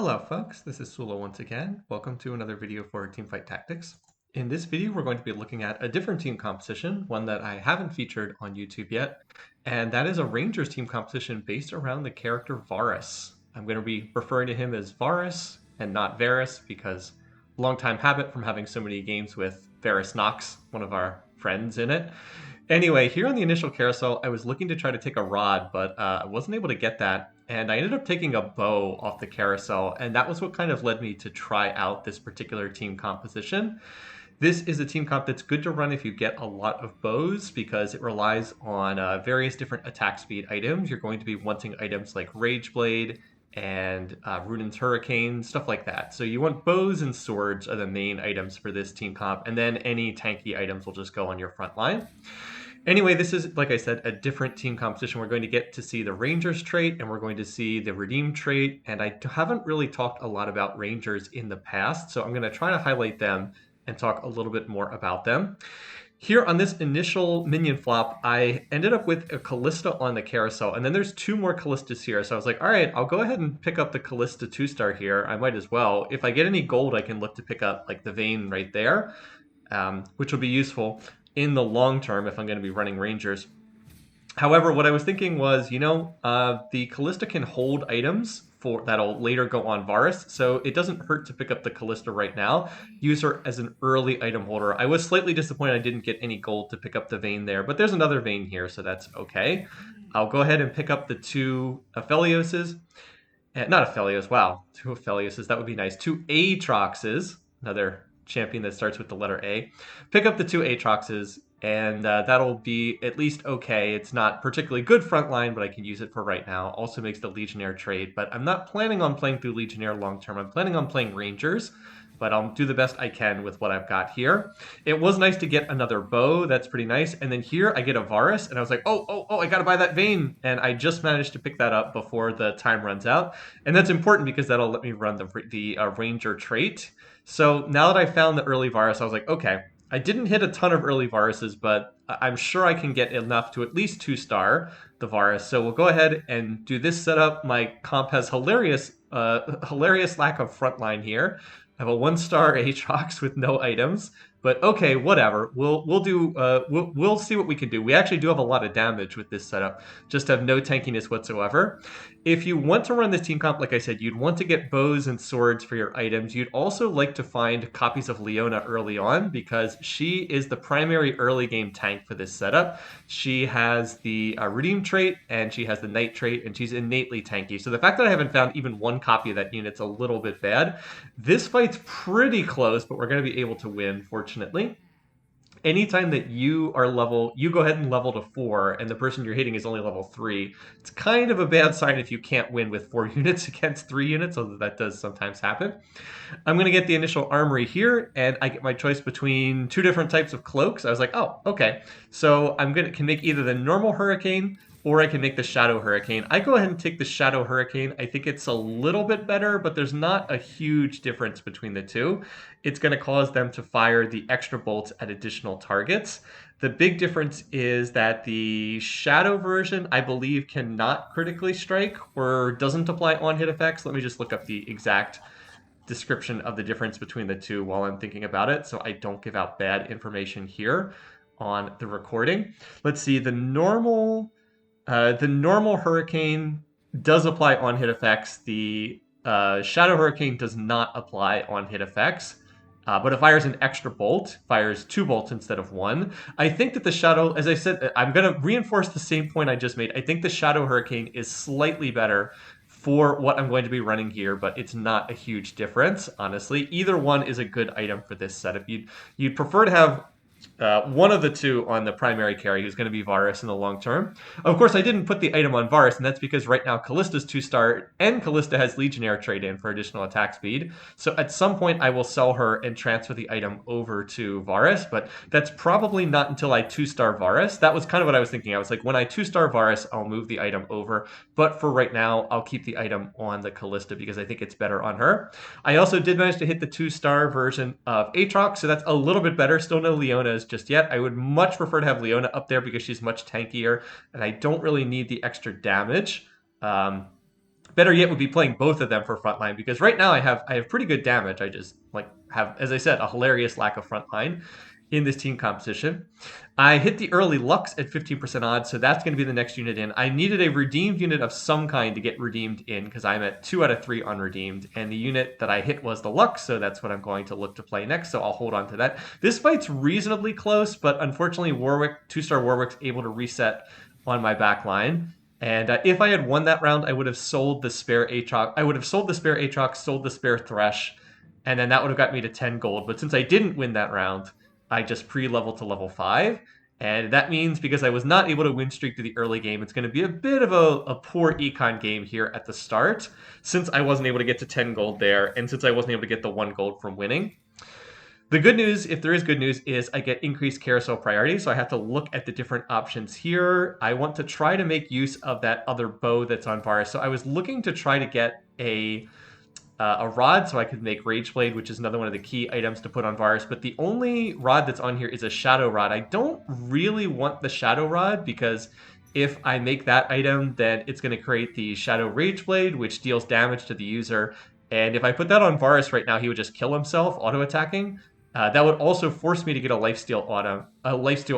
Hello folks, this is Sula once again. Welcome to another video for Teamfight Tactics. In this video, we're going to be looking at a different team composition, one that I haven't featured on YouTube yet, and that is a Rangers team composition based around the character Varus. I'm going to be referring to him as Varus and not Varus because longtime habit from having so many games with Varus Nox, one of our friends in it. Anyway, here on the initial carousel, I was looking to try to take a rod, but I wasn't able to get that. And I ended up taking a bow off the carousel, and that was what kind of led me to try out this particular team composition. This is a team comp that's good to run if you get a lot of bows because it relies on various different attack speed items. You're going to be wanting items like Rage Blade and Ruden's Hurricane, stuff like that. So you want bows and swords are the main items for this team comp, and then any tanky items will just go on your front line. Anyway, this is, like I said, a different team composition. We're going to get to see the Rangers trait, and we're going to see the Redeem trait, and I haven't really talked a lot about Rangers in the past, so I'm going to try to highlight them and talk a little bit more about them. Here on this initial minion flop, I ended up with a Callista on the carousel, and then there's two more Callistas here, so I was like, all right, I'll go ahead and pick up the Callista 2-star here. I might as well. If I get any gold, I can look to pick up like the Vayne right there, which will be useful in the long term if I'm going to be running Rangers. However, what I was thinking was, the Callista can hold items that'll later go on Varus, so it doesn't hurt to pick up the Callista right now. Use her as an early item holder. I was slightly disappointed I didn't get any gold to pick up the Vayne there, but there's another Vayne here, so that's okay. I'll go ahead and pick up the two Aphelioses. Not Aphelios, wow. Two Aphelioses, that would be nice. Two Aatroxes, another champion that starts with the letter A. Pick up the two Aatroxes, and that'll be at least okay. It's not particularly good frontline, but I can use it for right now. Also makes the Legionnaire trade, but I'm not planning on playing through Legionnaire long term. I'm planning on playing Rangers, but I'll do the best I can with what I've got here. It was nice to get another bow. That's pretty nice. And then here I get a Varus, and I was like, oh, I got to buy that Vayne. And I just managed to pick that up before the time runs out. And that's important because that'll let me run the Ranger trait. So now that I found the early Varus, I was like, okay, I didn't hit a ton of early Varuses, but I'm sure I can get enough to at least 2-star the Varus. So we'll go ahead and do this setup. My comp has hilarious lack of frontline here. I have a 1-star Aatrox with no items, but okay, whatever. We'll see what we can do. We actually do have a lot of damage with this setup, just have no tankiness whatsoever. If you want to run this team comp, like I said, you'd want to get bows and swords for your items. You'd also like to find copies of Leona early on because she is the primary early game tank for this setup. She has the Redeem trait and she has the Knight trait, and she's innately tanky. So the fact that I haven't found even one copy of that unit's a little bit bad. This fight's pretty close, but we're going to be able to win, fortunately. Anytime that you go ahead and level to 4 and the person you're hitting is only level 3, it's kind of a bad sign if you can't win with 4 units against 3 units, although that does sometimes happen. I'm going to get the initial armory here, and I get my choice between 2 different types of cloaks. I was like, oh, okay. So can make either the normal Hurricane or I can make the Shadow Hurricane. I go ahead and take the Shadow Hurricane. I think it's a little bit better, but there's not a huge difference between the two. It's going to cause them to fire the extra bolts at additional targets. The big difference is that the Shadow version, I believe, cannot critically strike or doesn't apply on-hit effects. Let me just look up the exact description of the difference between the two while I'm thinking about it, so I don't give out bad information here on the recording. Let's see, the normal Hurricane does apply on-hit effects. The Shadow Hurricane does not apply on-hit effects, but it fires an extra bolt, fires 2 bolts instead of 1. I think that the Shadow, as I said, I'm going to reinforce the same point I just made. I think the Shadow Hurricane is slightly better for what I'm going to be running here, but it's not a huge difference, honestly. Either one is a good item for this setup. You'd prefer to have one of the two on the primary carry, who's going to be Varus in the long term. Of course, I didn't put the item on Varus, and that's because right now Callista's 2-star, and Callista has Legionnaire trade in for additional attack speed. So at some point, I will sell her and transfer the item over to Varus, but that's probably not until I 2-star Varus. That was kind of what I was thinking. I was like, when I 2-star Varus, I'll move the item over, but for right now, I'll keep the item on the Callista because I think it's better on her. I also did manage to hit the 2-star version of Aatrox, so that's a little bit better. Still no Leonas just yet. I would much prefer to have Leona up there because she's much tankier, and I don't really need the extra damage. better yet would be playing both of them for frontline, because right now I have pretty good damage. I just have, as I said, a hilarious lack of frontline in this team composition. I hit the early Lux at 15% odds, so that's going to be the next unit in. I needed a redeemed unit of some kind to get redeemed in, because I'm at 2 out of 3 unredeemed, and the unit that I hit was the Lux, so that's what I'm going to look to play next, so I'll hold on to that. This fight's reasonably close, but unfortunately Warwick, 2-star Warwick's able to reset on my back line. And if I had won that round, I would have sold the spare Aatrox. I would have sold the spare Aatrox, sold the spare Thresh, and then that would have got me to 10 gold. But since I didn't win that round, I just pre-leveled to level 5. And that means because I was not able to win streak to the early game, it's going to be a bit of a poor econ game here at the start, since I wasn't able to get to 10 gold there, and since I wasn't able to get the 1 gold from winning. The good news, if there is good news, is I get increased carousel priority, so I have to look at the different options here. I want to try to make use of that other bow that's on Varus. So I was looking to try to get a rod so I could make Rage Blade, which is another one of the key items to put on Varus, but the only rod that's on here is a Shadow Rod. I don't really want the Shadow Rod, because if I make that item, then it's going to create the Shadow Rage Blade, which deals damage to the user. And if I put that on Varus right now, he would just kill himself auto-attacking. That would also force me to get a lifesteal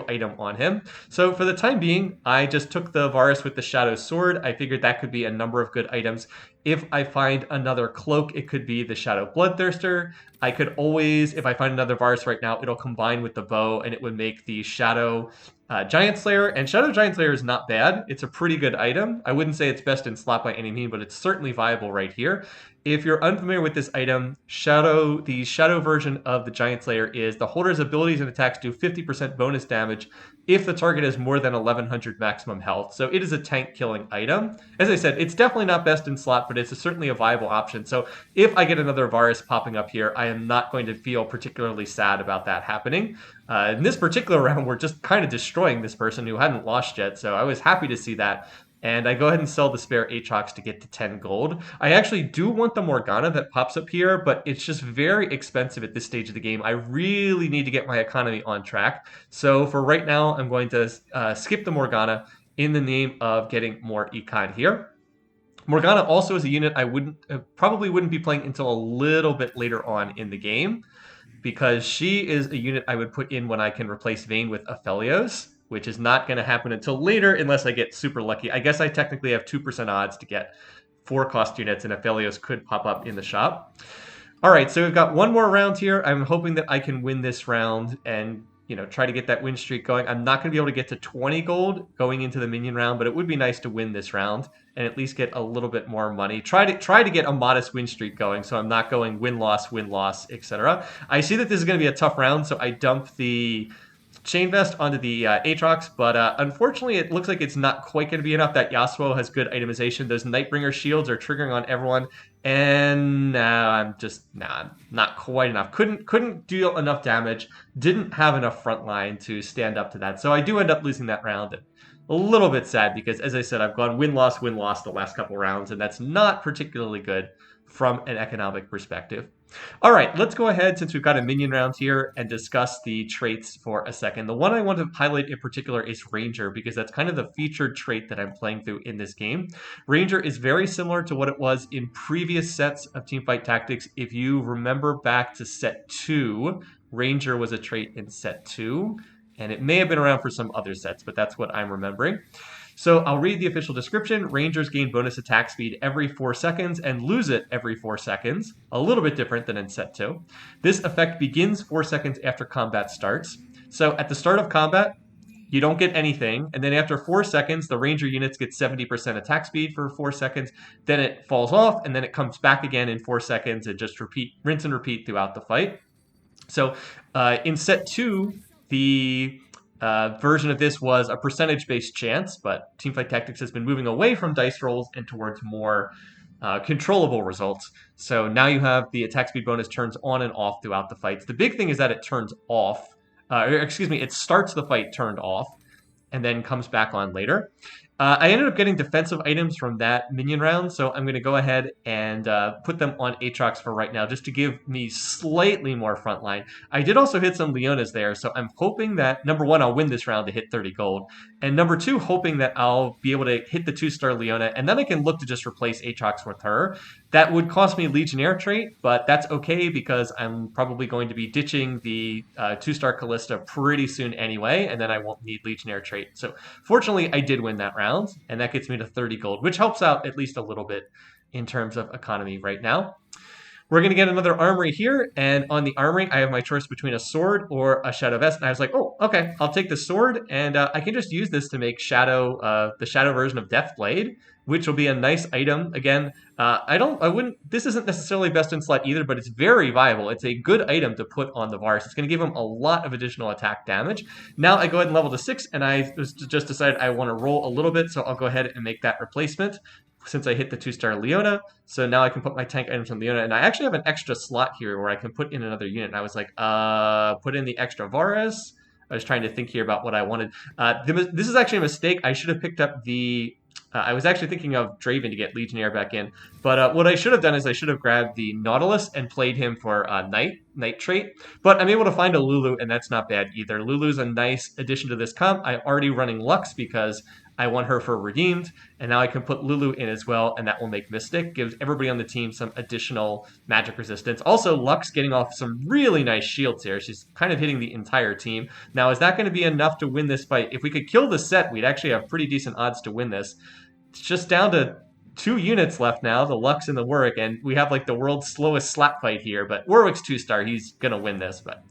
item on him. So for the time being, I just took the Varus with the Shadow Sword. I figured that could be a number of good items. If I find another cloak, it could be the Shadow Bloodthirster. I could always, if I find another Varus right now, it'll combine with the bow, and it would make the Shadow Giant Slayer. And Shadow Giant Slayer is not bad. It's a pretty good item. I wouldn't say it's best in slot by any means, but it's certainly viable right here. If you're unfamiliar with this item, the Shadow version of the Giant Slayer is the holder's abilities and attacks do 50% bonus damage if the target has more than 1100 maximum health. So it is a tank killing item. As I said, it's definitely not best in slot, but it's certainly a viable option. So if I get another Varus popping up here, I am not going to feel particularly sad about that happening. In this particular round, we're just kind of destroying this person who hadn't lost yet, so I was happy to see that. And I go ahead and sell the spare Aatrox to get to 10 gold. I actually do want the Morgana that pops up here, but it's just very expensive at this stage of the game. I really need to get my economy on track. So for right now, I'm going to skip the Morgana in the name of getting more econ here. Morgana also is a unit I probably wouldn't be playing until a little bit later on in the game, because she is a unit I would put in when I can replace Vayne with Aphelios, which is not going to happen until later unless I get super lucky. I guess I technically have 2% odds to get 4 cost units, and Aphelios could pop up in the shop. All right, so we've got one more round here. I'm hoping that I can win this round and try to get that win streak going. I'm not going to be able to get to 20 gold going into the minion round, but it would be nice to win this round and at least get a little bit more money. Try to get a modest win streak going, so I'm not going win-loss, etc. I see that this is going to be a tough round, so I dump the Chain Vest onto the Aatrox, but unfortunately it looks like it's not quite going to be enough. That Yasuo has good itemization. Those Nightbringer shields are triggering on everyone, and I'm not quite enough. Couldn't deal enough damage. Didn't have enough front line to stand up to that. So I do end up losing that round. A little bit sad because, as I said, I've gone win-loss the last couple rounds, and that's not particularly good from an economic perspective. All right, let's go ahead, since we've got a minion round here, and discuss the traits for a second. The one I want to highlight in particular is Ranger, because that's kind of the featured trait that I'm playing through in this game. Ranger is very similar to what it was in previous sets of Teamfight Tactics. If you remember back to set 2, Ranger was a trait in set 2, and it may have been around for some other sets, but that's what I'm remembering. So I'll read the official description. Rangers gain bonus attack speed every 4 seconds and lose it every 4 seconds. A little bit different than in set 2. This effect begins 4 seconds after combat starts. So at the start of combat, you don't get anything. And then after 4 seconds, the Ranger units get 70% attack speed for 4 seconds. Then it falls off, and then it comes back again in 4 seconds and just rinse and repeat throughout the fight. So in set 2, the version of this was a percentage-based chance, but Teamfight Tactics has been moving away from dice rolls and towards more controllable results. So now you have the attack speed bonus turns on and off throughout the fights. The big thing is that it turns off, it starts the fight turned off and then comes back on later. I ended up getting defensive items from that minion round, so I'm going to go ahead and put them on Aatrox for right now, just to give me slightly more frontline. I did also hit some Leonas there, so I'm hoping that, number one, I'll win this round to hit 30 gold, and number two, hoping that I'll be able to hit the 2-star Leona, and then I can look to just replace Aatrox with her. That would cost me Legionnaire trait, but that's okay because I'm probably going to be ditching the 2-star Callista pretty soon anyway, and then I won't need Legionnaire trait. So fortunately, I did win that round, and that gets me to 30 gold, which helps out at least a little bit in terms of economy right now. We're going to get another armory here, and on the armory, I have my choice between a sword or a shadow vest, and I was like, oh, okay, I'll take the sword, and I can just use this to make the shadow version of Deathblade, which will be a nice item. Again, this isn't necessarily best in slot either, but it's very viable. It's a good item to put on the Varus. It's going to give him a lot of additional attack damage. Now I go ahead and level to 6, and I just decided I want to roll a little bit, so I'll go ahead and make that replacement since I hit the 2-star Leona. So now I can put my tank items on Leona, and I actually have an extra slot here where I can put in another unit. And I was like, put in the extra Varus. I was trying to think here about what I wanted. This is actually a mistake. I should have picked up the... I was actually thinking of Draven to get Legionnaire back in. But what I should have done is I should have grabbed the Nautilus and played him for Knight trait. But I'm able to find a Lulu, and that's not bad either. Lulu's a nice addition to this comp. I'm already running Lux because I want her for Redeemed, and now I can put Lulu in as well, and that will make Mystic. Gives everybody on the team some additional magic resistance. Also, Lux getting off some really nice shields here. She's kind of hitting the entire team. Now, is that going to be enough to win this fight? If we could kill the set, we'd actually have pretty decent odds to win this. It's just down to 2 units left now, the Lux and the Warwick, and we have like the world's slowest slap fight here, but Warwick's 2-star. He's going to win this, but...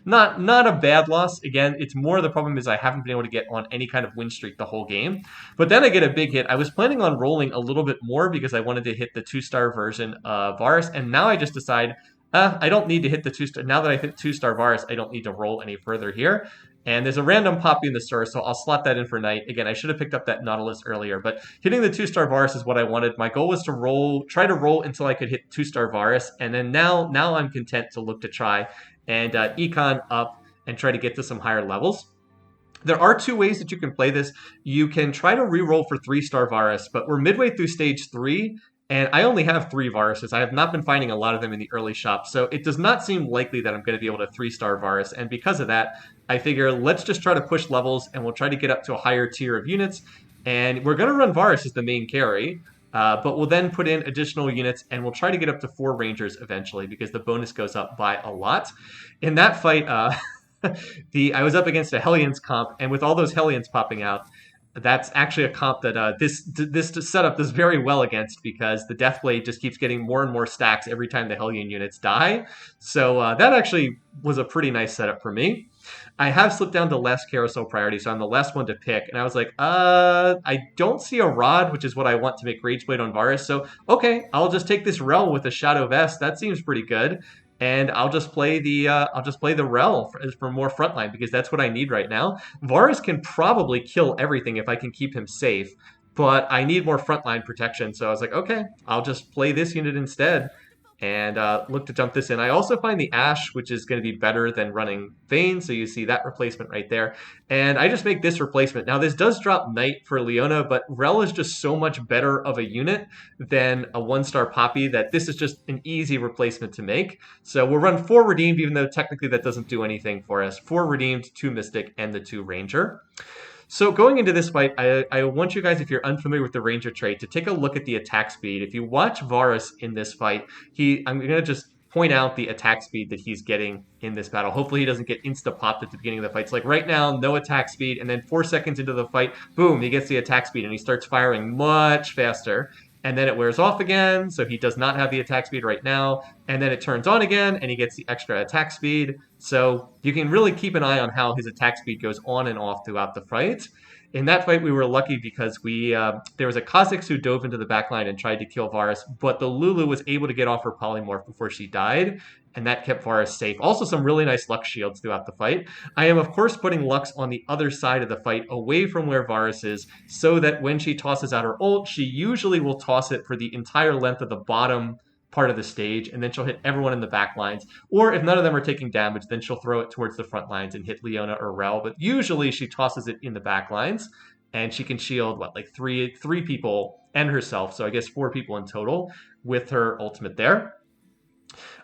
Not a bad loss. Again, it's more the problem is I haven't been able to get on any kind of win streak the whole game. But then I get a big hit. I was planning on rolling a little bit more because I wanted to hit the 2-star version of Varus, and now I just decide I don't need to hit the 2-star. Now that I hit 2-star Varus, I don't need to roll any further here. And there's a random Poppy in the store, so I'll slot that in for Knight. Again, I should have picked up that Nautilus earlier, but hitting the 2-star Varus is what I wanted. My goal was to try to roll until I could hit 2-star Varus, and then now I'm content to look to try and econ up and try to get to some higher levels. There are 2 ways that you can play this. You can try to reroll for 3-star Varus, but we're midway through stage 3, and I only have 3 Varuses. I have not been finding a lot of them in the early shop, so it does not seem likely that I'm going to be able to 3-star Varus, and because of that, I figure let's just try to push levels, and we'll try to get up to a higher tier of units, and we're going to run Varus as the main carry. But we'll then put in additional units, and we'll try to get up to 4 Rangers eventually because the bonus goes up by a lot. In that fight, I was up against a Hellions comp, and with all those Hellions popping out, that's actually a comp that this setup does very well against because the Deathblade just keeps getting more and more stacks every time the Hellion units die. So that actually was a pretty nice setup for me. I have slipped down to less carousel priority, so I'm the last one to pick. And I was like, I don't see a Rod, which is what I want to make Rageblade on Varus. So, okay, I'll just take this Rel with a Shadow Vest. That seems pretty good. And I'll just play the Rel for more frontline because that's what I need right now. Varus can probably kill everything if I can keep him safe, but I need more frontline protection. So I was like, okay, I'll just play this unit instead. And look to jump this in. I also find the Ash, which is going to be better than running Vayne, so you see that replacement right there. And I just make this replacement. Now, this does drop Knight for Leona, but Rel is just so much better of a unit than a 1-star Poppy that this is just an easy replacement to make. So we'll run 4 Redeemed, even though technically that doesn't do anything for us. 4 Redeemed, 2 Mystic, and the 2 Ranger. So going into this fight, I want you guys, if you're unfamiliar with the Ranger trait, to take a look at the attack speed. If you watch Varus in this fight, I'm going to just point out the attack speed that he's getting in this battle. Hopefully he doesn't get insta-popped at the beginning of the fight. It's like right now, no attack speed, and then 4 seconds into the fight, boom, he gets the attack speed, and he starts firing much faster. And then it wears off again, so he does not have the attack speed right now. And then it turns on again, and he gets the extra attack speed. So you can really keep an eye on how his attack speed goes on and off throughout the fight. In that fight, we were lucky because there was a Kha'Zix who dove into the backline and tried to kill Varus, but the Lulu was able to get off her polymorph before she died, and that kept Varus safe. Also, some really nice Lux shields throughout the fight. I am, of course, putting Lux on the other side of the fight, away from where Varus is, so that when she tosses out her ult, she usually will toss it for the entire length of the bottom part of the stage, and then she'll hit everyone in the back lines. Or if none of them are taking damage, then she'll throw it towards the front lines and hit Leona or Rel, but usually she tosses it in the back lines. and she can shield what, like three people and herself, so I guess 4 people in total with her ultimate there.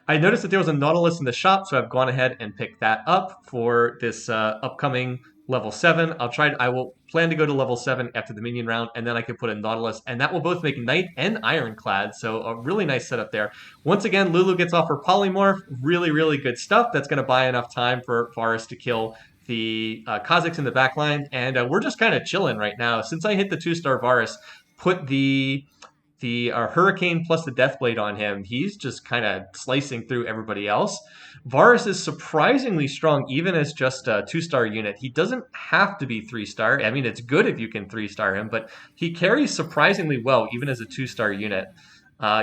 I noticed that there was a Nautilus in the shop, so I've gone ahead and picked that up for this upcoming level 7. I will plan to go to level 7 after the minion round, and then I can put a Nautilus, and that will both make Knight and Ironclad, so a really nice setup there. Once again, Lulu gets off her Polymorph. Really, really good stuff. That's going to buy enough time for Varus to kill the Kha'Zix in the backline, and we're just kind of chilling right now. Since I hit the 2-star Varus, put the Hurricane plus the Deathblade on him, he's just kind of slicing through everybody else. Varus is surprisingly strong even as just a 2-star unit. He doesn't have to be 3-star. I mean, it's good if you can 3-star him, but he carries surprisingly well even as a 2-star unit.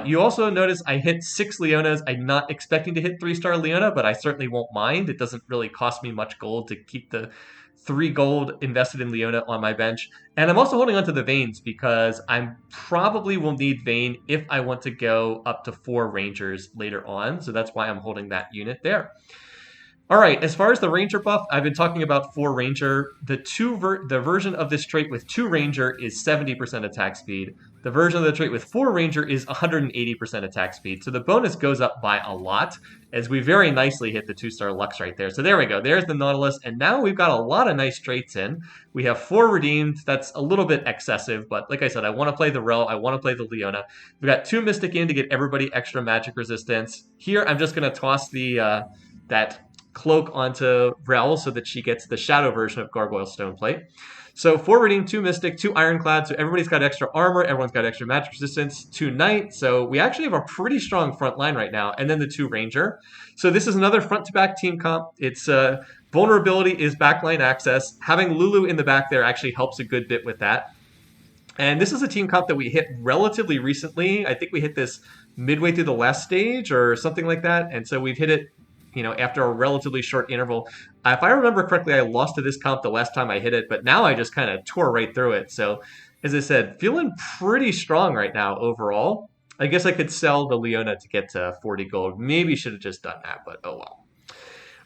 You also notice I hit 6 Leonas. I'm not expecting to hit 3-star Leona, but I certainly won't mind. It doesn't really cost me much gold to keep the 3 gold invested in Leona on my bench. And I'm also holding on to the Veins because I probably will need Vayne if I want to go up to 4 Rangers later on. So that's why I'm holding that unit there. All right, as far as the Ranger buff, I've been talking about 4 Ranger. The version of this trait with 2 Ranger is 70% attack speed. The version of the trait with 4 Ranger is 180% attack speed. So the bonus goes up by a lot, as we very nicely hit the 2-star Lux right there. So there we go. There's the Nautilus, and now we've got a lot of nice traits in. We have 4 redeemed. That's a little bit excessive, but like I said, I want to play the Rel. I want to play the Leona. We've got 2 Mystic in to get everybody extra magic resistance. Here, I'm just going to toss the that cloak onto Rel so that she gets the shadow version of Gargoyle Stoneplate. So 4 redeemed, 2 Mystic, 2 Ironclad, so everybody's got extra armor, everyone's got extra magic resistance, 2 Knight, so we actually have a pretty strong front line right now, and then the 2 Ranger. So this is another front-to-back team comp. It's vulnerability is backline access. Having Lulu in the back there actually helps a good bit with that. And this is a team comp that we hit relatively recently. I think we hit this midway through the last stage or something like that, and so we've hit it after a relatively short interval. If I remember correctly, I lost to this comp the last time I hit it, but now I just kind of tore right through it. So, as I said, feeling pretty strong right now overall. I guess I could sell the Leona to get to 40 gold. Maybe should have just done that, but oh well.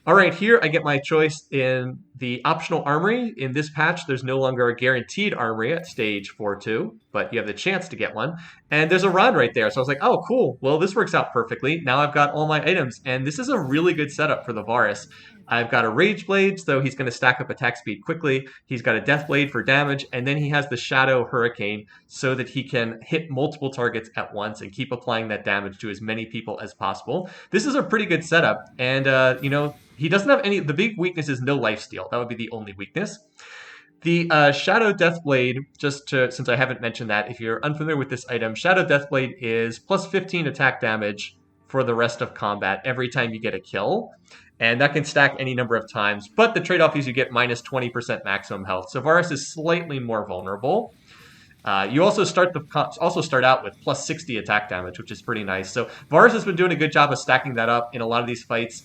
All right, here I get my choice in the optional armory. In this patch, there's no longer a guaranteed armory at stage 4-2, but you have the chance to get one. And there's a rod right there, so I was like, oh, cool. Well, this works out perfectly. Now I've got all my items, and this is a really good setup for the Varus. I've got a Rage Blade, so he's going to stack up attack speed quickly. He's got a Death Blade for damage, and then he has the Shadow Hurricane so that he can hit multiple targets at once and keep applying that damage to as many people as possible. This is a pretty good setup, and, he doesn't have any. The big weakness is no lifesteal. That would be the only weakness. The Shadow Deathblade, since I haven't mentioned that, if you're unfamiliar with this item, Shadow Deathblade is plus 15 attack damage for the rest of combat every time you get a kill. And that can stack any number of times. But the trade-off is you get minus 20% maximum health. So Varus is slightly more vulnerable. You also start out with plus 60 attack damage, which is pretty nice. So Varus has been doing a good job of stacking that up in a lot of these fights.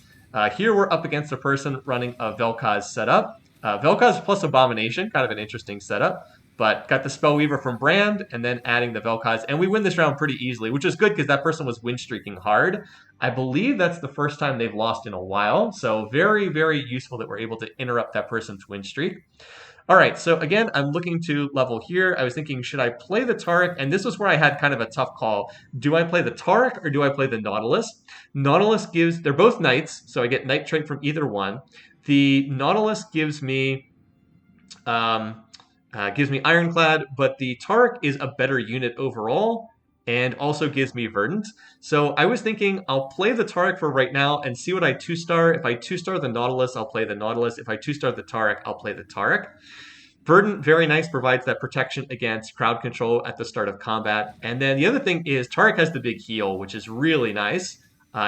Here we're up against a person running a Vel'Koz setup. Vel'Koz plus Abomination, kind of an interesting setup. But got the Spellweaver from Brand, and then adding the Vel'Koz. And we win this round pretty easily, which is good because that person was win streaking hard. I believe that's the first time they've lost in a while. So very, very useful that we're able to interrupt that person's win streak. All right, so again, I'm looking to level here. I was thinking, should I play the Taric? And this was where I had kind of a tough call. Do I play the Taric or do I play the Nautilus? Nautilus they're both Knights, so I get Knight trait from either one. The Nautilus gives me Ironclad, but the Taric is a better unit overall and also gives me Verdant. So I was thinking I'll play the Taric for right now and see what I 2-star. If I 2-star the Nautilus, I'll play the Nautilus. If I 2-star the Taric, I'll play the Taric. Verdant, very nice, provides that protection against crowd control at the start of combat. And then the other thing is Taric has the big heal, which is really nice.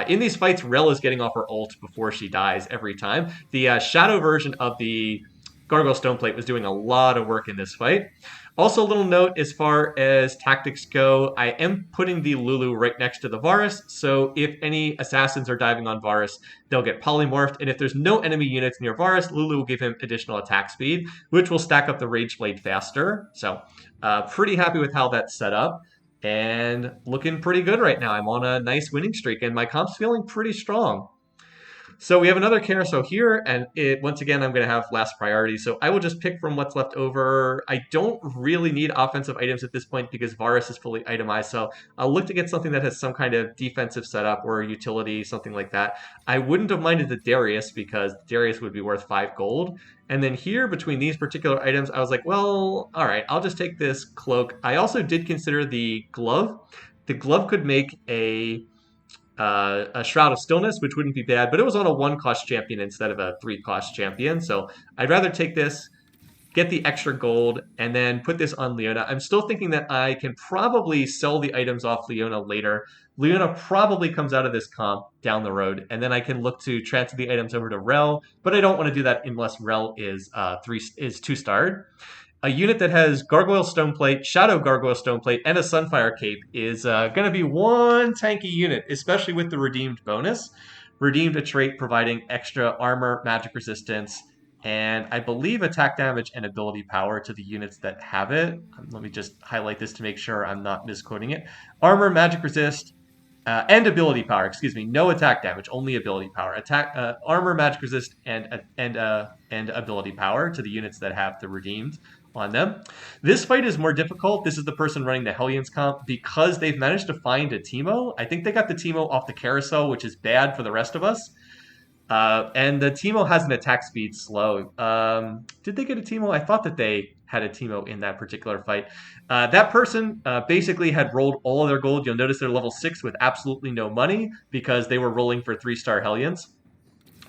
In these fights, Rel is getting off her ult before she dies every time. The Shadow version of the Gargoyle Stoneplate was doing a lot of work in this fight. Also, a little note as far as tactics go, I am putting the Lulu right next to the Varus, so if any assassins are diving on Varus, they'll get polymorphed, and if there's no enemy units near Varus, Lulu will give him additional attack speed, which will stack up the Rage Blade faster. So, pretty happy with how that's set up, and looking pretty good right now. I'm on a nice winning streak, and my comp's feeling pretty strong. So we have another carousel here, and once again, I'm going to have last priority. So I will just pick from what's left over. I don't really need offensive items at this point because Varus is fully itemized. So I'll look to get something that has some kind of defensive setup or utility, something like that. I wouldn't have minded the Darius because Darius would be worth 5 gold. And then here, between these particular items, I was like, well, all right, I'll just take this cloak. I also did consider the glove. The glove could make a Shroud of Stillness, which wouldn't be bad, but it was on a 1-cost champion instead of a 3-cost champion. So I'd rather take this, get the extra gold, and then put this on Leona. I'm still thinking that I can probably sell the items off Leona later. Leona probably comes out of this comp down the road, and then I can look to transfer the items over to Rel, but I don't want to do that unless Rel is 2-starred. A unit that has Gargoyle Stoneplate, Shadow Gargoyle Stoneplate, and a Sunfire Cape is going to be one tanky unit, especially with the Redeemed bonus. Redeemed a trait providing extra armor, magic resistance, and I believe attack damage and ability power to the units that have it. Let me just highlight this to make sure I'm not misquoting it. Armor, magic resist, and ability power. Excuse me, no attack damage, only ability power. Armor, magic resist, and ability power to the units that have the Redeemed on them. This fight is more difficult. This is the person running the Hellions comp because they've managed to find a Teemo. I think they got the Teemo off the carousel, which is bad for the rest of us. And the Teemo has an attack speed slow. Did they get a Teemo? I thought that they had a Teemo in that particular fight. That person basically had rolled all of their gold. You'll notice they're level 6 with absolutely no money because they were rolling for 3-star Hellions.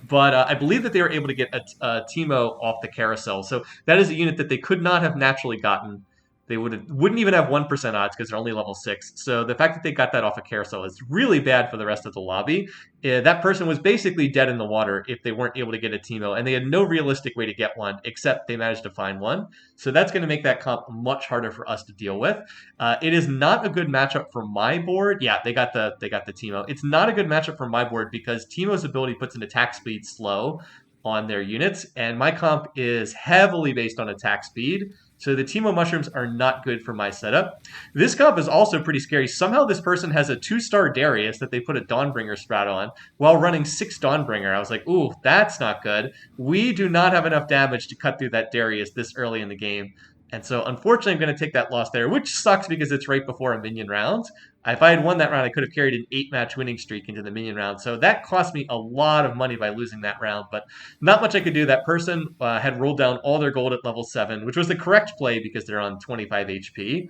But I believe that they were able to get a Teemo off the carousel. So that is a unit that they could not have naturally gotten. They wouldn't even have 1% odds because they're only level 6. So the fact that they got that off a carousel is really bad for the rest of the lobby. That person was basically dead in the water if they weren't able to get a Teemo, and they had no realistic way to get one except they managed to find one. So that's going to make that comp much harder for us to deal with. It is not a good matchup for my board. Yeah, they got the Teemo. It's not a good matchup for my board because Teemo's ability puts an attack speed slow on their units, and my comp is heavily based on attack speed. So the Teemo mushrooms are not good for my setup. This comp is also pretty scary. Somehow this person has a 2-star Darius that they put a Dawnbringer strat on while running 6 Dawnbringer. I was like, ooh, that's not good. We do not have enough damage to cut through that Darius this early in the game. And so unfortunately, I'm going to take that loss there, which sucks because it's right before a minion round. If I had won that round, I could have carried an 8-match winning streak into the minion round. So that cost me a lot of money by losing that round, but not much I could do. That person had rolled down all their gold at level 7, which was the correct play because they're on 25 HP.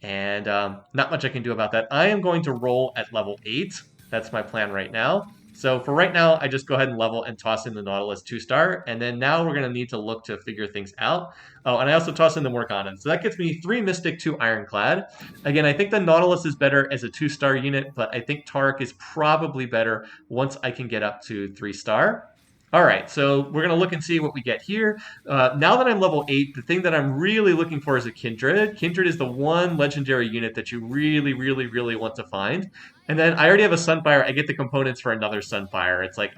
And not much I can do about that. I am going to roll at level 8. That's my plan right now. So for right now, I just go ahead and level and toss in the Nautilus 2-star. And then now we're going to need to look to figure things out. Oh, and I also toss in the Morgana. So that gets me 3 Mystic, 2 Ironclad. Again, I think the Nautilus is better as a 2-star unit, but I think Taric is probably better once I can get up to 3-star. All right, so we're going to look and see what we get here. Now that I'm level 8, the thing that I'm really looking for is a Kindred. Kindred is the one legendary unit that you really, really, really want to find. And then I already have a Sunfire. I get the components for another Sunfire. It's like,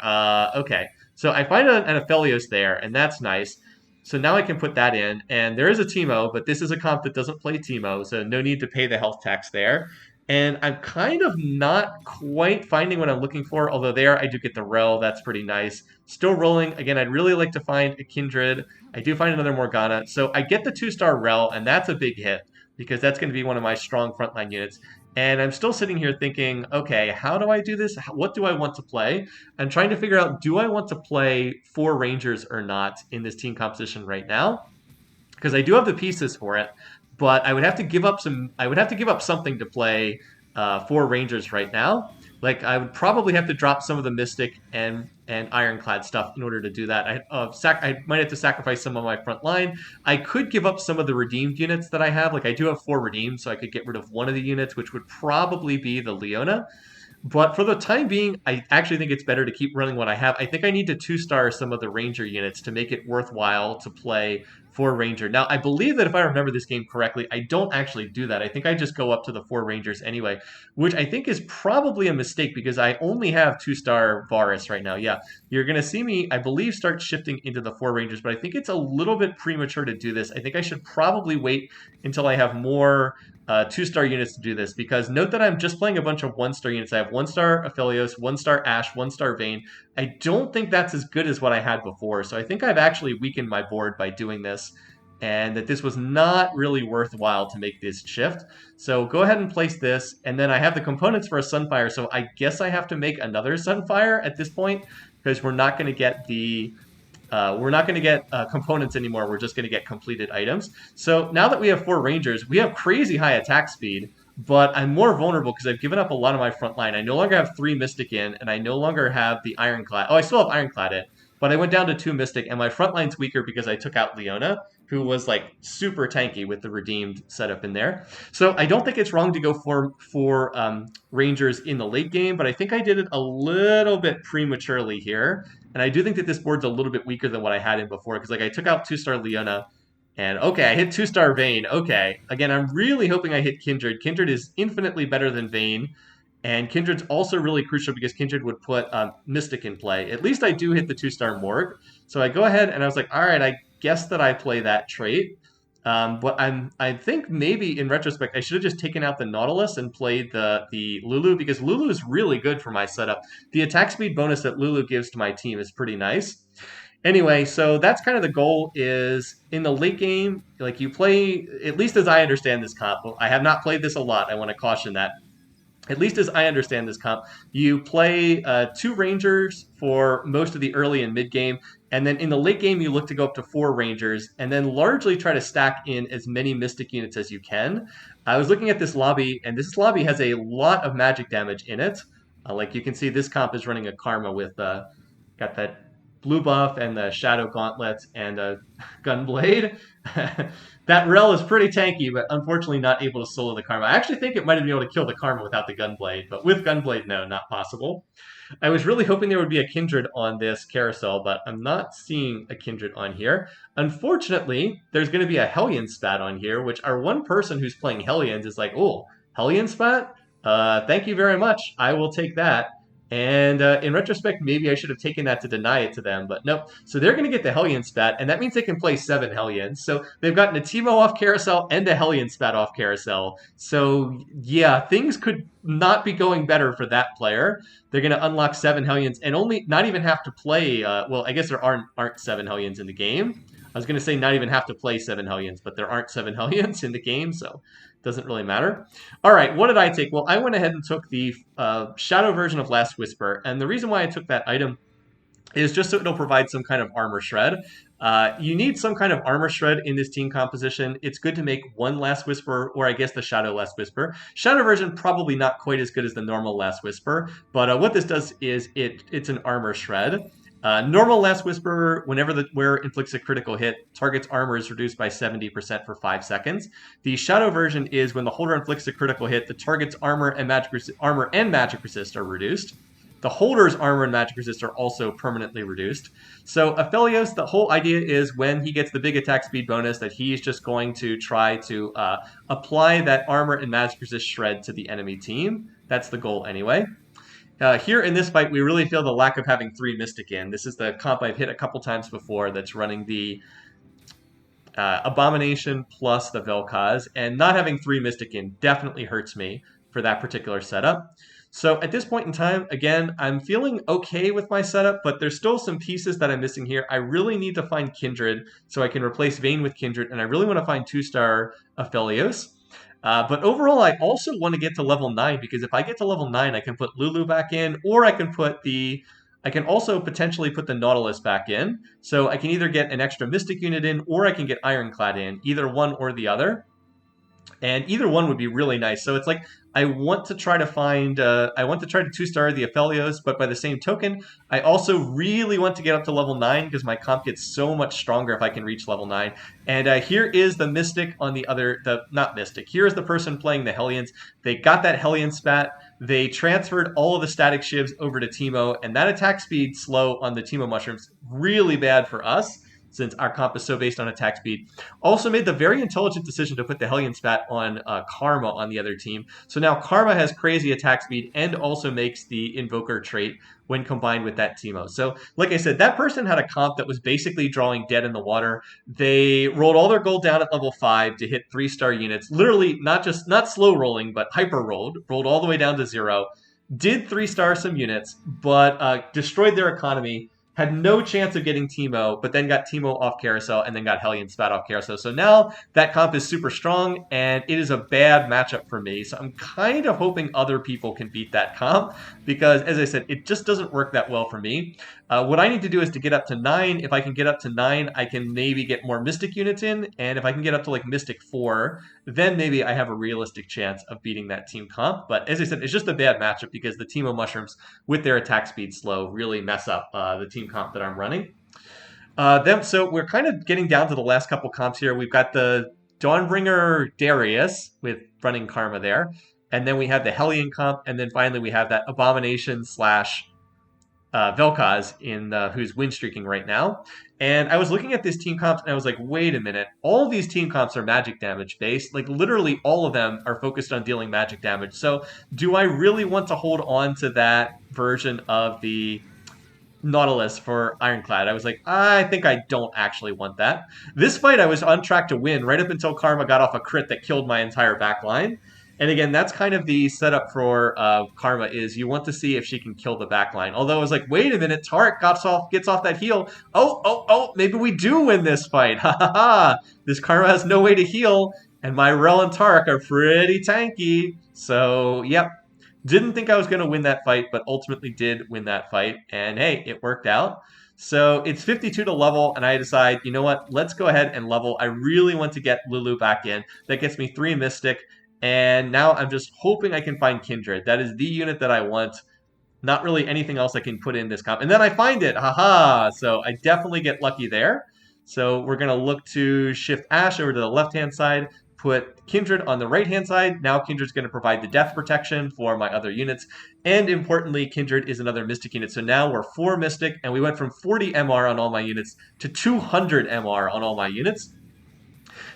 okay. So I find an Aphelios there, and that's nice. So now I can put that in. And there is a Teemo, but this is a comp that doesn't play Teemo, so no need to pay the health tax there. And I'm kind of not quite finding what I'm looking for, although there I do get the Rel. That's pretty nice. Still rolling. Again, I'd really like to find a Kindred. I do find another Morgana. So I get the 2-star Rel, and that's a big hit because that's going to be one of my strong frontline units. And I'm still sitting here thinking, okay, how do I do this? What do I want to play? I'm trying to figure out, do I want to play 4 Rangers or not in this team composition right now? Because I do have the pieces for it. But I would have to give up something to play 4 Rangers right now. Like I would probably have to drop some of the Mystic and Ironclad stuff in order to do that. I might have to sacrifice some of my front line. I could give up some of the redeemed units that I have. Like I do have 4 redeemed, so I could get rid of one of the units, which would probably be the Leona. But for the time being, I actually think it's better to keep running what I have. I think I need to 2-star some of the Ranger units to make it worthwhile to play 4 Ranger. Now, I believe that if I remember this game correctly, I don't actually do that. I think I just go up to the 4 Rangers anyway, which I think is probably a mistake because I only have 2-star Varus right now. Yeah, you're going to see me, I believe, start shifting into the 4 Rangers, but I think it's a little bit premature to do this. I think I should probably wait until I have more 2-star units to do this, because note that I'm just playing a bunch of 1-star units. I have 1-star Aphelios, 1-star Ashe, 1-star Vayne. I don't think that's as good as what I had before, so I think I've actually weakened my board by doing this, and that this was not really worthwhile to make this shift. So go ahead and place this, and then I have the components for a Sunfire, so I guess I have to make another Sunfire at this point, because we're not going to get the components anymore. We're just going to get completed items. So now that we have 4 Rangers, we have crazy high attack speed, but I'm more vulnerable because I've given up a lot of my front line. I no longer have 3 Mystic in, and I no longer have the Ironclad. Oh, I still have Ironclad in, but I went down to 2 Mystic, and my front line's weaker because I took out Leona, who was like super tanky with the redeemed setup in there. So I don't think it's wrong to go for Rangers in the late game, but I think I did it a little bit prematurely here. And I do think that this board's a little bit weaker than what I had in before, because like I took out 2-star Leona, and okay, I hit 2-star Vayne. Okay, again, I'm really hoping I hit Kindred. Kindred is infinitely better than Vayne, and Kindred's also really crucial because Kindred would put Mystic in play. At least I do hit the 2-star Morg. So I go ahead and I was like, all right, I guess that I play that trait. But I think maybe in retrospect, I should have just taken out the Nautilus and played the Lulu, because Lulu is really good for my setup. The attack speed bonus that Lulu gives to my team is pretty nice. Anyway, so that's kind of the goal, is in the late game, like you play, at least as I understand this comp, I have not played this a lot, I want to caution that. At least as I understand this comp, you play 2 Rangers for most of the early and mid game, and then in the late game you look to go up to 4 Rangers, and then largely try to stack in as many Mystic units as you can. I was looking at this lobby, and this lobby has a lot of magic damage in it. Like you can see, this comp is running a Karma with, got that blue buff and the Shadow Gauntlet and a Gunblade. That Rel is pretty tanky, but unfortunately not able to solo the Karma. I actually think it might have been able to kill the Karma without the Gunblade, but with Gunblade, no, not possible. I was really hoping there would be a Kindred on this carousel, but I'm not seeing a Kindred on here. Unfortunately, there's going to be a Hellion Spat on here, which our one person who's playing Hellions is like, oh, Hellion Spat? Thank you very much. I will take that. And in retrospect, maybe I should have taken that to deny it to them, but nope. So they're going to get the Hellion Spat, and that means they can play 7 Hellions. So they've gotten a Teemo off carousel and a Hellion Spat off carousel. So yeah, things could not be going better for that player. They're going to unlock 7 Hellions and only not even have to play, well, I guess there aren't 7 Hellions in the game. I was going to say not even have to play 7 Hellions, but there aren't 7 Hellions in the game, so it doesn't really matter. All right, what did I take? Well, I went ahead and took the Shadow version of Last Whisper, and the reason why I took that item is just so it'll provide some kind of armor shred. You need some kind of armor shred in this team composition. It's good to make 1 Last Whisper, or I guess the Shadow Last Whisper. Shadow version probably not quite as good as the normal Last Whisper, but what this does is it's an armor shred. Normal Last Whisper, whenever the wearer inflicts a critical hit, target's armor is reduced by 70% for 5 seconds. The Shadow version is when the holder inflicts a critical hit, the target's armor and magic resist are reduced. The holder's armor and magic resist are also permanently reduced. So Aphelios, the whole idea is when he gets the big attack speed bonus that he's just going to try to apply that armor and magic resist shred to the enemy team. That's the goal anyway. Here in this fight, we really feel the lack of having 3 Mystic in. This is the comp I've hit a couple times before that's running the Abomination plus the Vel'Koz, and not having 3 Mystic in definitely hurts me for that particular setup. So at this point in time, again, I'm feeling okay with my setup, but there's still some pieces that I'm missing here. I really need to find Kindred so I can replace Vayne with Kindred, and I really want to find 2-star Aphelios. But overall, I also want to get to level 9, because if I get to level 9, I can put Lulu back in, or I can also potentially put the Nautilus back in. So I can either get an extra Mystic unit in, or I can get Ironclad in, either one or the other. And either one would be really nice. So it's like, I want to try to find, I want to try to 2-star the Aphelios, but by the same token, I also really want to get up to level 9 because my comp gets so much stronger if I can reach level 9. And here is the Mystic on the other, not Mystic, here is the person playing the Hellions. They got that Hellion Spat, they transferred all of the static shivs over to Teemo, and that attack speed slow on the Teemo mushrooms, really bad for us. since our comp is so based on attack speed. Also made the very intelligent decision to put the Hellion Spat on Karma on the other team. So now Karma has crazy attack speed and also makes the Invoker trait when combined with that Teemo. So like I said, that person had a comp that was basically drawing dead in the water. They rolled all their gold down at level 5 to hit 3-star units. Literally not slow rolling, but hyper rolled all the way down to 0. Did 3-star some units, but destroyed their economy. Had no chance of getting Teemo, but then got Teemo off carousel and then got Hellion Spat off carousel. So now that comp is super strong, and it is a bad matchup for me. So I'm kind of hoping other people can beat that comp because, as I said, it just doesn't work that well for me. What I need to do is to get up to 9. If I can get up to 9, I can maybe get more Mystic units in. And if I can get up to like Mystic 4, then maybe I have a realistic chance of beating that team comp. But as I said, it's just a bad matchup because the Teemo Mushrooms, with their attack speed slow, really mess up the team comp that I'm running. So we're kind of getting down to the last couple comps here. We've got the Dawnbringer Darius with running Karma there. And then we have the Hellion comp. And then finally we have that Abomination / Vel'Koz who's win streaking right now. And I was looking at this team comps and I was like, wait a minute. All of these team comps are magic damage based. Like literally all of them are focused on dealing magic damage. So do I really want to hold on to that version of the Nautilus for Ironclad? I was like, I think I don't actually want that. This fight I was on track to win right up until Karma got off a crit that killed my entire back line. And again, that's kind of the setup for Karma is you want to see if she can kill the backline. Although I was like, wait a minute, Taric gets off that heal. Oh, maybe we do win this fight. Ha ha ha. This Karma has no way to heal, and my Rel and Taric are pretty tanky. So, yep. Didn't think I was going to win that fight, but ultimately did win that fight. And hey, it worked out. So it's 52 to level, and I decide, you know what, let's go ahead and level. I really want to get Lulu back in. That gets me 3 Mystic. And now I'm just hoping I can find Kindred. That is the unit that I want. Not really anything else I can put in this comp. And then I find it. Haha. So I definitely get lucky there. So we're going to look to shift Ash over to the left-hand side, put Kindred on the right-hand side. Now Kindred's going to provide the death protection for my other units. And importantly, Kindred is another Mystic unit. So now we're 4 Mystic, and we went from 40 MR on all my units to 200 MR on all my units.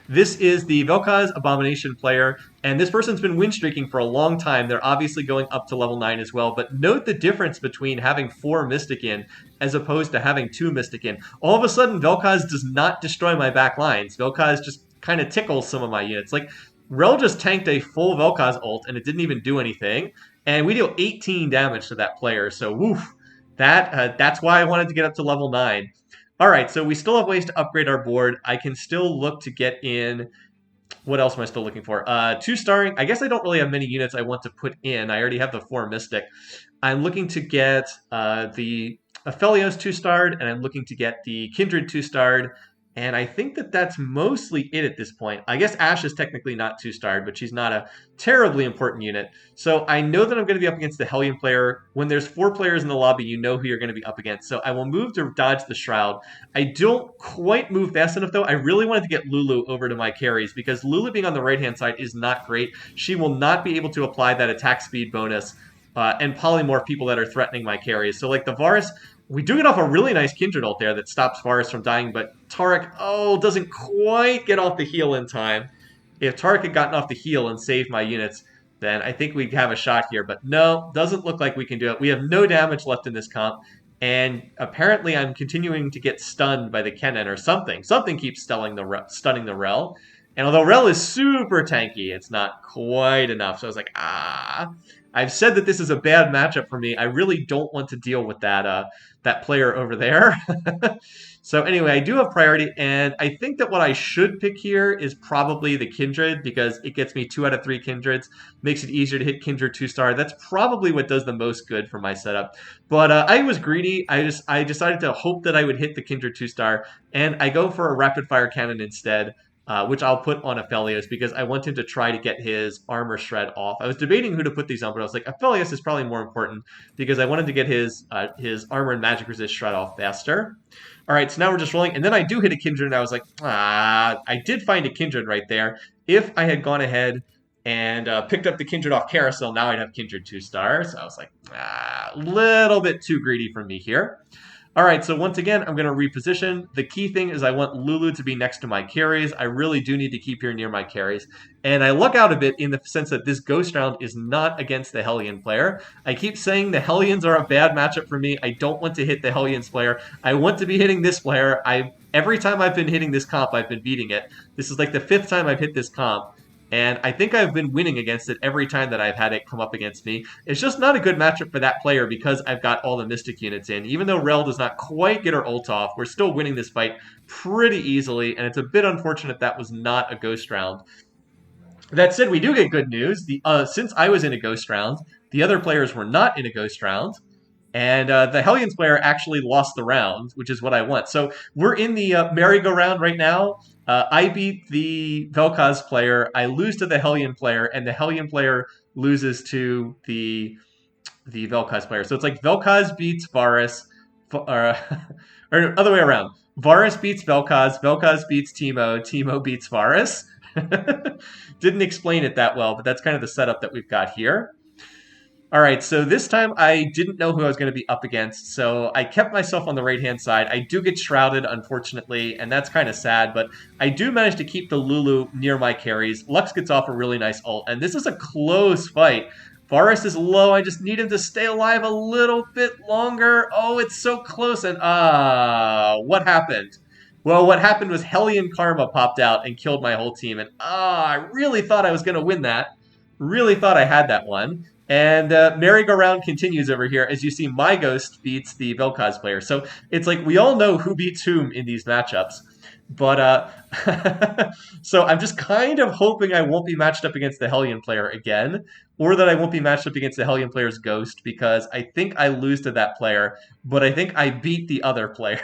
This is the Vel'Koz Abomination player, and this person's been win streaking for a long time. They're obviously going up to level 9 as well, but note the difference between having 4 Mystic in as opposed to having 2 Mystic in. All of a sudden, Vel'Koz does not destroy my back lines. Vel'Koz just kind of tickles some of my units. Like, Rel just tanked a full Vel'Koz ult, and it didn't even do anything, and we deal 18 damage to that player, so woof. That's why I wanted to get up to level 9. All right, so we still have ways to upgrade our board. I can still look to get in... What else am I still looking for? 2-starring. I guess I don't really have many units I want to put in. I already have the 4 Mystic. I'm looking to get the Aphelios 2-starred, and I'm looking to get the Kindred 2-starred. And I think that that's mostly it at this point. I guess Ash is technically not 2-starred, but she's not a terribly important unit. So I know that I'm going to be up against the Hellion player. When there's 4 players in the lobby, you know who you're going to be up against. So I will move to dodge the Shroud. I don't quite move fast enough, though. I really wanted to get Lulu over to my carries, because Lulu being on the right-hand side is not great. She will not be able to apply that attack speed bonus and polymorph people that are threatening my carries. So like the Varus... We do get off a really nice Kindred ult there that stops Varus from dying, but Taric, doesn't quite get off the heal in time. If Taric had gotten off the heal and saved my units, then I think we'd have a shot here. But no, doesn't look like we can do it. We have no damage left in this comp, and apparently I'm continuing to get stunned by the Kennen or something. Something keeps stunning the Rel. And although Rel is super tanky, it's not quite enough. So I was like, I've said that this is a bad matchup for me. I really don't want to deal with that player over there. So anyway, I do have priority, and I think that what I should pick here is probably the Kindred, because it gets me 2 out of 3 Kindreds, makes it easier to hit Kindred 2-star. That's probably what does the most good for my setup. But I was greedy. I decided to hope that I would hit the Kindred 2-star, and I go for a rapid fire cannon instead. Which I'll put on Aphelios because I want him to try to get his armor shred off. I was debating who to put these on, but I was like, Aphelios is probably more important because I wanted to get his armor and magic resist shred off faster. All right, so now we're just rolling. And then I do hit a Kindred, and I was like, I did find a Kindred right there. If I had gone ahead and picked up the Kindred off carousel, now I'd have Kindred 2-star. So I was like, a little bit too greedy for me here. All right, so once again, I'm going to reposition. The key thing is I want Lulu to be next to my carries. I really do need to keep her near my carries. And I luck out a bit in the sense that this Ghost Round is not against the Hellion player. I keep saying the Hellions are a bad matchup for me. I don't want to hit the Hellions player. I want to be hitting this player. Every time I've been hitting this comp, I've been beating it. This is like the 5th time I've hit this comp. And I think I've been winning against it every time that I've had it come up against me. It's just not a good matchup for that player because I've got all the Mystic units in. Even though Rel does not quite get her ult off, we're still winning this fight pretty easily, and it's a bit unfortunate that was not a Ghost Round. That said, we do get good news. Since I was in a Ghost Round, the other players were not in a Ghost Round. And the Hellions player actually lost the round, which is what I want. So we're in the merry-go-round right now. I beat the Vel'Koz player. I lose to the Hellion player, and the Hellion player loses to the Vel'Koz player. So it's like Vel'Koz beats Varus, or other way around. Varus beats Vel'Koz, Vel'Koz beats Teemo, Teemo beats Varus. Didn't explain it that well, but that's kind of the setup that we've got here. All right, so this time I didn't know who I was going to be up against, so I kept myself on the right-hand side. I do get shrouded, unfortunately, and that's kind of sad, but I do manage to keep the Lulu near my carries. Lux gets off a really nice ult, and this is a close fight. Varus is low. I just need him to stay alive a little bit longer. Oh, it's so close, and what happened? Well, what happened was Hellion Karma popped out and killed my whole team, and I really thought I was going to win that. Really thought I had that one. And merry-go-round continues over here as you see my Ghost beats the Vel'Koz player. So it's like we all know who beats whom in these matchups. But so I'm just kind of hoping I won't be matched up against the Hellion player again, or that I won't be matched up against the Hellion player's Ghost, because I think I lose to that player, but I think I beat the other player.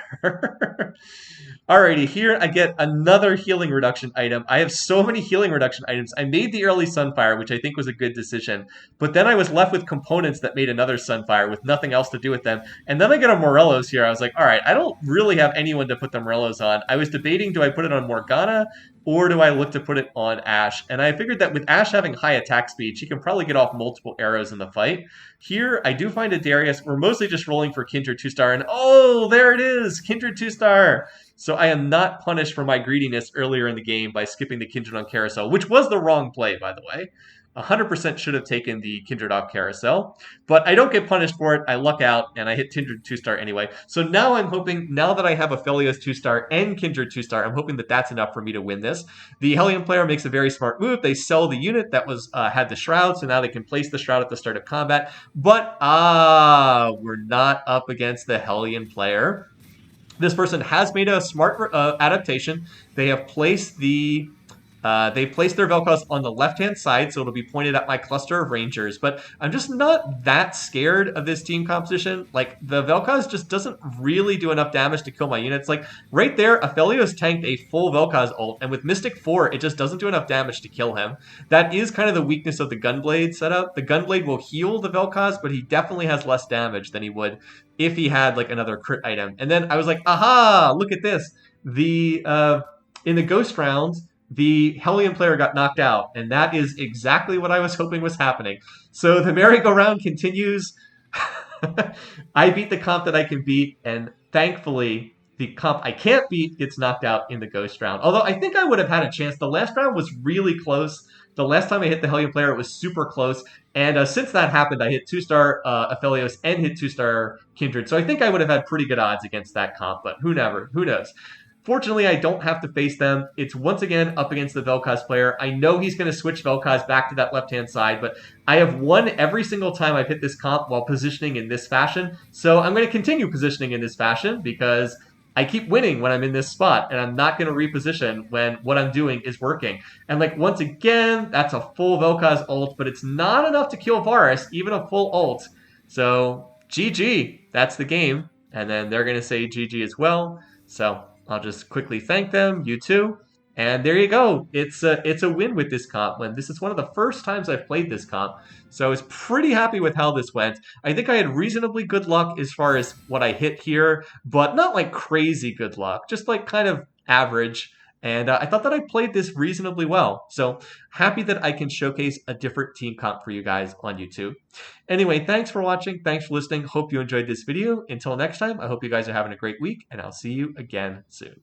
Alrighty, here I get another healing reduction item. I have so many healing reduction items. I made the early Sunfire, which I think was a good decision, but then I was left with components that made another Sunfire with nothing else to do with them. And then I get a Morello's here. I was like, all right, I don't really have anyone to put the Morello's on. I was debating, do I put it on Morgana or do I look to put it on Ashe? And I figured that with Ashe having high attack speed, she can probably get off multiple arrows in the fight. Here, I do find a Darius. We're mostly just rolling for Kindred 2-star, and oh, there it is, Kindred 2-star. So I am not punished for my greediness earlier in the game by skipping the Kindred on Carousel, which was the wrong play, by the way. 100% should have taken the Kindred off Carousel, but I don't get punished for it. I luck out, and I hit Kindred 2-star anyway. So now I'm hoping, now that I have Aphelios 2-star and Kindred 2-star, I'm hoping that that's enough for me to win this. The Hellion player makes a very smart move. They sell the unit that was had the Shroud, so now they can place the Shroud at the start of combat. But, we're not up against the Hellion player. This person has made a smart adaptation. They have placed the they placed their Vel'Koz on the left-hand side, so it'll be pointed at my cluster of Rangers. But I'm just not that scared of this team composition. Like, the Vel'Koz just doesn't really do enough damage to kill my units. Like, right there, Aphelios tanked a full Vel'Koz ult, and with Mystic 4, it just doesn't do enough damage to kill him. That is kind of the weakness of the Gunblade setup. The Gunblade will heal the Vel'Koz, but he definitely has less damage than he would if he had, like, another crit item. And then I was like, aha, look at this. In the Ghost rounds, the Hellion player got knocked out, and that is exactly what I was hoping was happening. So the merry-go-round continues. I beat the comp that I can beat, and thankfully, the comp I can't beat gets knocked out in the Ghost round. Although I think I would have had a chance. The last round was really close. The last time I hit the Hellion player, it was super close. And since that happened, I hit 2-star Aphelios and hit 2-star Kindred. So I think I would have had pretty good odds against that comp, but who knows? Fortunately, I don't have to face them. It's once again up against the Vel'Koz player. I know he's going to switch Vel'Koz back to that left-hand side, but I have won every single time I've hit this comp while positioning in this fashion. So I'm going to continue positioning in this fashion because I keep winning when I'm in this spot, and I'm not going to reposition when what I'm doing is working. And like once again, that's a full Vel'Koz ult, but it's not enough to kill Varus, even a full ult. So GG, that's the game. And then they're going to say GG as well. So I'll just quickly thank them, you too. And there you go. It's a win with this comp. When this is one of the first times I've played this comp. So I was pretty happy with how this went. I think I had reasonably good luck as far as what I hit here, but not like crazy good luck. Just like kind of average. And I thought that I played this reasonably well. So happy that I can showcase a different team comp for you guys on YouTube. Anyway, thanks for watching. Thanks for listening. Hope you enjoyed this video. Until next time, I hope you guys are having a great week, and I'll see you again soon.